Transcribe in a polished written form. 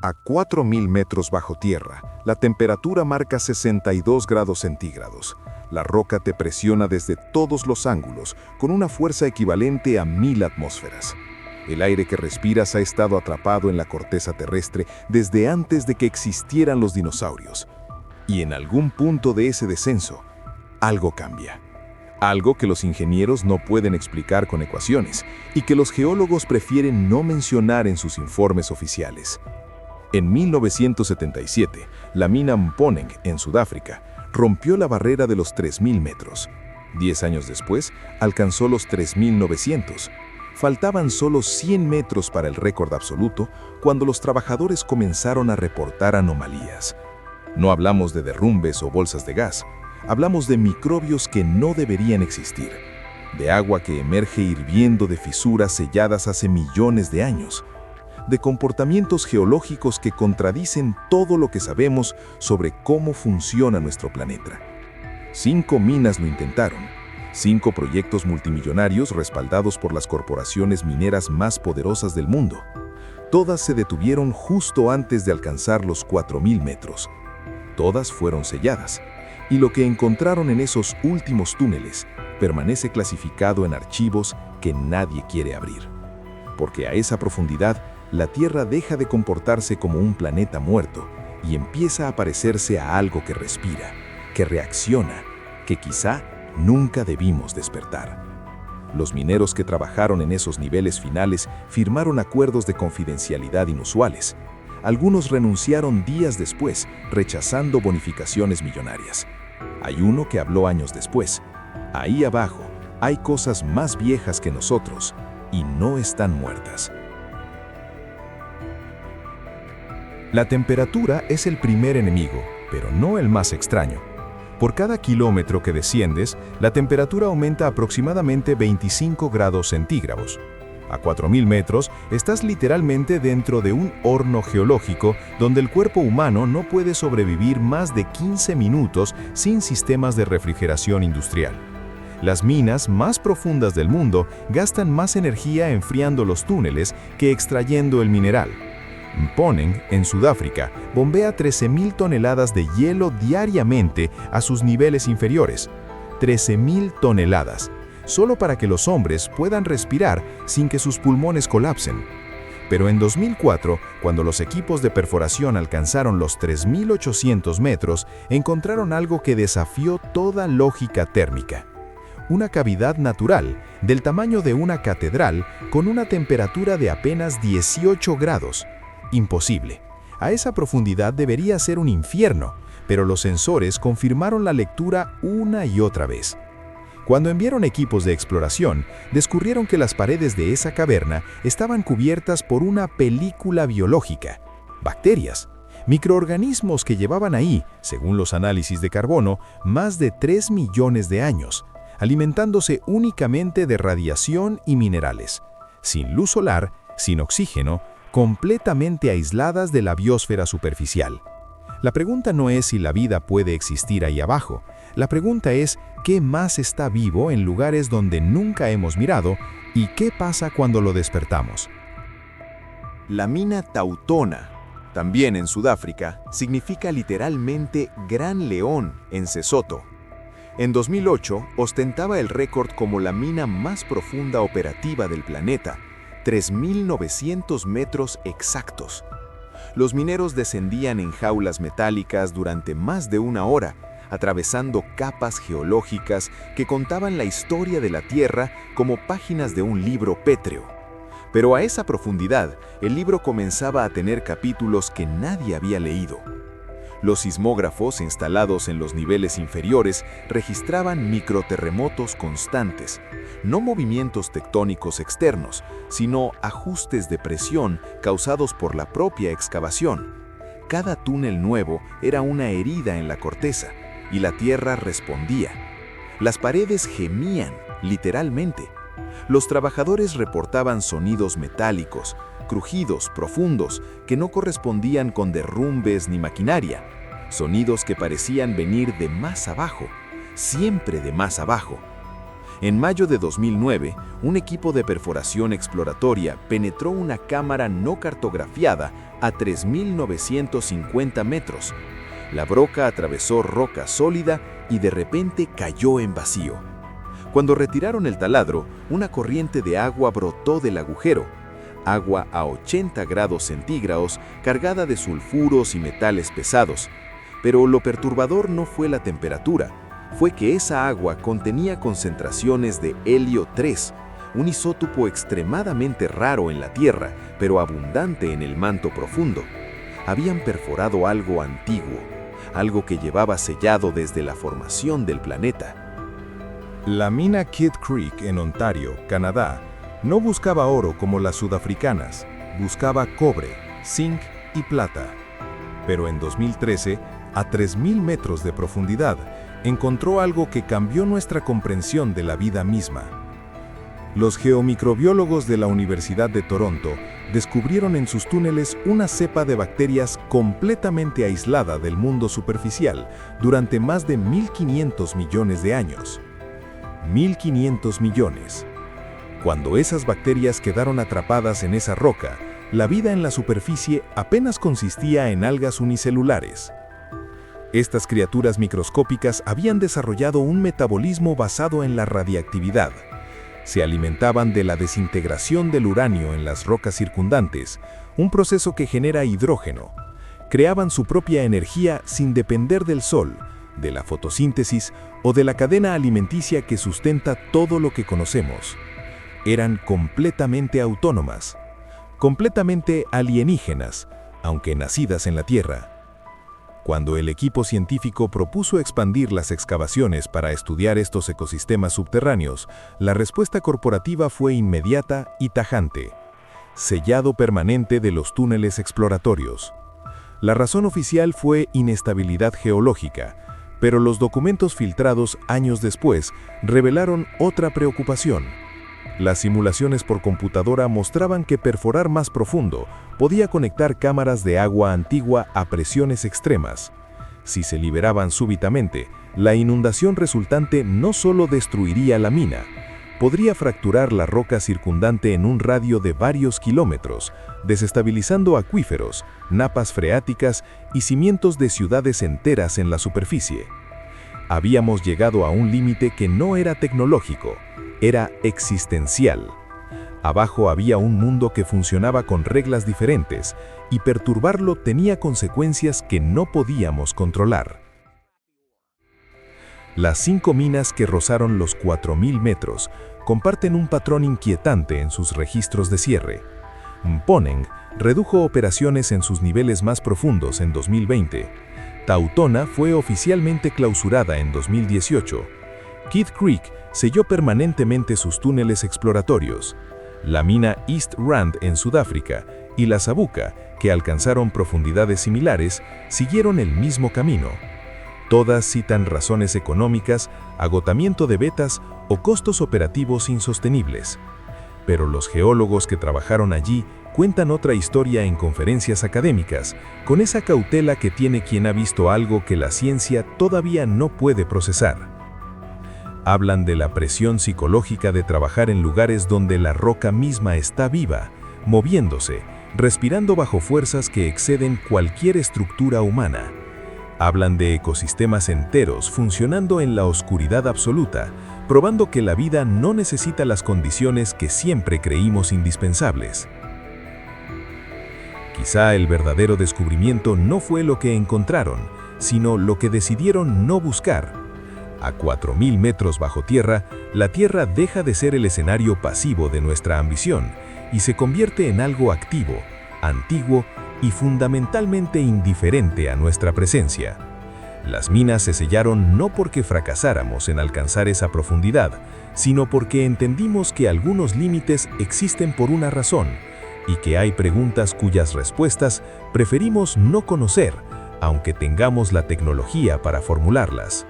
A 4.000 metros bajo tierra, la temperatura marca 62 grados centígrados. La roca te presiona desde todos los ángulos, con una fuerza equivalente a 1.000 atmósferas. El aire que respiras ha estado atrapado en la corteza terrestre desde antes de que existieran los dinosaurios. Y en algún punto de ese descenso, algo cambia. Algo que los ingenieros no pueden explicar con ecuaciones y que los geólogos prefieren no mencionar en sus informes oficiales. En 1977, la mina Mponeng, en Sudáfrica, rompió la barrera de los 3.000 metros. 10 años después, alcanzó los 3.900. Faltaban solo 100 metros para el récord absoluto cuando los trabajadores comenzaron a reportar anomalías. No hablamos de derrumbes o bolsas de gas, hablamos de microbios que no deberían existir, de agua que emerge hirviendo de fisuras selladas hace millones de años, de comportamientos geológicos que contradicen todo lo que sabemos sobre cómo funciona nuestro planeta. 5 minas lo intentaron, 5 proyectos multimillonarios respaldados por las corporaciones mineras más poderosas del mundo. Todas se detuvieron justo antes de alcanzar los 4.000 metros. Todas fueron selladas, y lo que encontraron en esos últimos túneles permanece clasificado en archivos que nadie quiere abrir. Porque a esa profundidad, la Tierra deja de comportarse como un planeta muerto y empieza a parecerse a algo que respira, que reacciona, que quizá nunca debimos despertar. Los mineros que trabajaron en esos niveles finales firmaron acuerdos de confidencialidad inusuales. Algunos renunciaron días después, rechazando bonificaciones millonarias. Hay uno que habló años después. Ahí abajo hay cosas más viejas que nosotros y no están muertas. La temperatura es el primer enemigo, pero no el más extraño. Por cada kilómetro que desciendes, la temperatura aumenta aproximadamente 25 grados centígrados. A 4.000 metros, estás literalmente dentro de un horno geológico donde el cuerpo humano no puede sobrevivir más de 15 minutos sin sistemas de refrigeración industrial. Las minas más profundas del mundo gastan más energía enfriando los túneles que extrayendo el mineral. Mponeng, en Sudáfrica, bombea 13.000 toneladas de hielo diariamente a sus niveles inferiores. 13.000 toneladas, solo para que los hombres puedan respirar sin que sus pulmones colapsen. Pero en 2004, cuando los equipos de perforación alcanzaron los 3.800 metros, encontraron algo que desafió toda lógica térmica. Una cavidad natural, del tamaño de una catedral, con una temperatura de apenas 18 grados. Imposible. A esa profundidad debería ser un infierno, pero los sensores confirmaron la lectura una y otra vez. Cuando enviaron equipos de exploración, descubrieron que las paredes de esa caverna estaban cubiertas por una película biológica. Bacterias, microorganismos que llevaban ahí, según los análisis de carbono, más de 3 millones de años, alimentándose únicamente de radiación y minerales, sin luz solar, sin oxígeno, completamente aisladas de la biosfera superficial. La pregunta no es si la vida puede existir ahí abajo. La pregunta es qué más está vivo en lugares donde nunca hemos mirado y qué pasa cuando lo despertamos. La mina Tautona, también en Sudáfrica, significa literalmente Gran León en Sesotho. En 2008 ostentaba el récord como la mina más profunda operativa del planeta, 3.900 metros exactos. Los mineros descendían en jaulas metálicas durante más de una hora, atravesando capas geológicas que contaban la historia de la Tierra como páginas de un libro pétreo. Pero a esa profundidad, el libro comenzaba a tener capítulos que nadie había leído. Los sismógrafos instalados en los niveles inferiores registraban microterremotos constantes, no movimientos tectónicos externos, sino ajustes de presión causados por la propia excavación. Cada túnel nuevo era una herida en la corteza, y la tierra respondía. Las paredes gemían, literalmente. Los trabajadores reportaban sonidos metálicos, crujidos profundos que no correspondían con derrumbes ni maquinaria, sonidos que parecían venir de más abajo, siempre de más abajo. En mayo de 2009, un equipo de perforación exploratoria penetró una cámara no cartografiada a 3.950 metros. La broca atravesó roca sólida y de repente cayó en vacío. Cuando retiraron el taladro, una corriente de agua brotó del agujero. Agua a 80 grados centígrados cargada de sulfuros y metales pesados. Pero lo perturbador no fue la temperatura, fue que esa agua contenía concentraciones de helio 3, un isótopo extremadamente raro en la Tierra, pero abundante en el manto profundo. Habían perforado algo antiguo, algo que llevaba sellado desde la formación del planeta. La mina Kidd Creek en Ontario, Canadá, no buscaba oro como las sudafricanas, buscaba cobre, zinc y plata. Pero en 2013, a 3.000 metros de profundidad, encontró algo que cambió nuestra comprensión de la vida misma. Los geomicrobiólogos de la Universidad de Toronto descubrieron en sus túneles una cepa de bacterias completamente aislada del mundo superficial durante más de 1.500 millones de años. 1.500 millones. Cuando esas bacterias quedaron atrapadas en esa roca, la vida en la superficie apenas consistía en algas unicelulares. Estas criaturas microscópicas habían desarrollado un metabolismo basado en la radiactividad. Se alimentaban de la desintegración del uranio en las rocas circundantes, un proceso que genera hidrógeno. Creaban su propia energía sin depender del sol, de la fotosíntesis o de la cadena alimenticia que sustenta todo lo que conocemos. Eran completamente autónomas, completamente alienígenas, aunque nacidas en la Tierra. Cuando el equipo científico propuso expandir las excavaciones para estudiar estos ecosistemas subterráneos, la respuesta corporativa fue inmediata y tajante: sellado permanente de los túneles exploratorios. La razón oficial fue inestabilidad geológica, pero los documentos filtrados años después revelaron otra preocupación. Las simulaciones por computadora mostraban que perforar más profundo podía conectar cámaras de agua antigua a presiones extremas. Si se liberaban súbitamente, la inundación resultante no solo destruiría la mina, podría fracturar la roca circundante en un radio de varios kilómetros, desestabilizando acuíferos, napas freáticas y cimientos de ciudades enteras en la superficie. Habíamos llegado a un límite que no era tecnológico, era existencial. Abajo había un mundo que funcionaba con reglas diferentes, y perturbarlo tenía consecuencias que no podíamos controlar. Las 5 minas que rozaron los 4.000 metros comparten un patrón inquietante en sus registros de cierre. Mponeng redujo operaciones en sus niveles más profundos en 2020. Tautona fue oficialmente clausurada en 2018. Kidd Creek selló permanentemente sus túneles exploratorios. La mina East Rand en Sudáfrica y la Sabuca, que alcanzaron profundidades similares, siguieron el mismo camino. Todas citan razones económicas, agotamiento de vetas o costos operativos insostenibles. Pero los geólogos que trabajaron allí cuentan otra historia en conferencias académicas, con esa cautela que tiene quien ha visto algo que la ciencia todavía no puede procesar. Hablan de la presión psicológica de trabajar en lugares donde la roca misma está viva, moviéndose, respirando bajo fuerzas que exceden cualquier estructura humana. Hablan de ecosistemas enteros funcionando en la oscuridad absoluta, probando que la vida no necesita las condiciones que siempre creímos indispensables. Quizá el verdadero descubrimiento no fue lo que encontraron, sino lo que decidieron no buscar. A 4.000 metros bajo tierra, la Tierra deja de ser el escenario pasivo de nuestra ambición y se convierte en algo activo, antiguo y fundamentalmente indiferente a nuestra presencia. Las minas se sellaron no porque fracasáramos en alcanzar esa profundidad, sino porque entendimos que algunos límites existen por una razón y que hay preguntas cuyas respuestas preferimos no conocer, aunque tengamos la tecnología para formularlas.